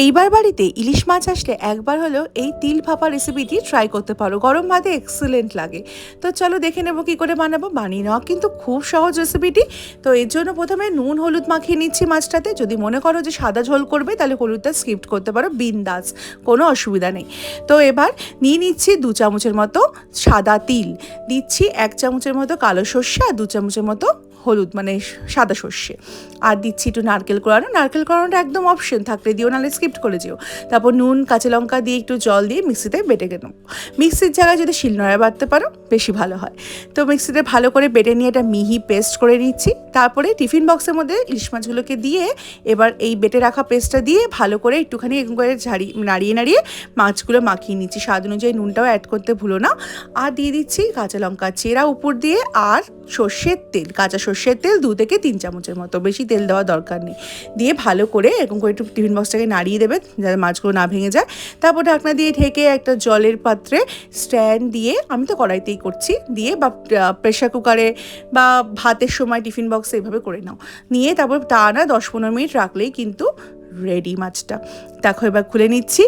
এইবার বাড়িতে ইলিশ মাছ আসলে একবার হলেও এই তিল ভাপা রেসিপিটি ট্রাই করতে পারো, গরম ভাতে এক্সেলেন্ট লাগে। তো চলো দেখে নেবো কী করে বানাবো। বানিয়ে নেওয়া কিন্তু খুব সহজ রেসিপিটি। তো এর জন্য প্রথমে নুন হলুদ মাখিয়ে নিচ্ছি মাছটাতে। যদি মনে করো যে সাদা ঝোল করবে তাহলে হলুদটা স্কিপ করতে পারো, বিন্দাস, কোনো অসুবিধা নেই। তো এবার নিয়ে নিচ্ছি 2 চামচের মতো সাদা তিল, দিচ্ছি 1 চামচের মতো কালো সর্ষে আর 2 চামচের মতো হলুদ মানে সাদা সর্ষে, আর দিচ্ছি একটু নারকেল কোড়ানো। নারকেল কোড়ানোটা একদম অপশন, থাকলে দিও, নাহলে স্কিপ করে যেও। তারপর নুন, কাঁচা লঙ্কা দিয়ে একটু জল দিয়ে মিক্সিতে বেটে নেব। মিক্সির জায়গায় যদি শিলনোড়ায় বাটতে পারো বেশি ভালো হয়। তো মিক্সিতে ভালো করে বেটে নিয়ে এটা মিহি পেস্ট করে নিচ্ছি। তারপরে টিফিন বক্সের মধ্যে ইলিশ মাছগুলোকে দিয়ে এবার এই বেটে রাখা পেস্টটা দিয়ে ভালো করে একটুখানি এরকম করে নাড়িয়ে নাড়িয়ে মাছগুলো মাখিয়ে নিচ্ছি। স্বাদ অনুযায়ী নুনটাও অ্যাড করতে ভুলো না। আর দিয়ে দিচ্ছি কাঁচা লঙ্কা চেরা উপর দিয়ে, আর সর্ষের তেল, কাঁচা সর্ষের তেল 2 থেকে 3 চামচের মতো, বেশি তেল দেওয়ার দরকার নেই। দিয়ে ভালো করে এরকম করে একটু টিফিন বক্সটাকে নাড়িয়ে দেবে যাতে মাছগুলো না ভেঙে যায়। তারপর ঢাকনা দিয়ে ঢেকে একটা জলের পাত্রে স্ট্যান্ড দিয়ে, আমি তো কড়াইতেই করছি, দিয়ে বা প্রেশার কুকারে বা ভাতের সময় টিফিন বক্সে এভাবে করে নাও। নিয়ে তারপর টানা 10-15 মিনিট রাখলেই কিন্তু রেডি মাছটা। দেখো এবার খুলে নিচ্ছি।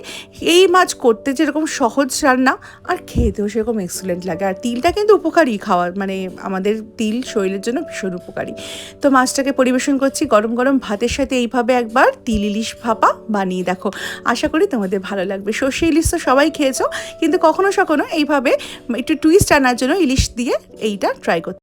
এই মাছ করতে যেরকম সহজ রান্না, আর খেতেও সেরকম এক্সেলেন্ট লাগে। আর তিলটা কিন্তু উপকারী খাওয়ার, মানে আমাদের তিল শরীরের জন্য ভীষণ উপকারী। তো মাছটাকে পরিবেশন করছি গরম গরম ভাতের সাথে। এইভাবে একবার তিল ইলিশ ভাপা বানিয়ে দেখো, আশা করি তোমাদের ভালো লাগবে। সর্ষে ইলিশ তো সবাই খেয়েছো, কিন্তু কখনো সখনো এইভাবে একটু টুইস্ট আনার জন্য ইলিশ দিয়ে এইটা ট্রাই করতে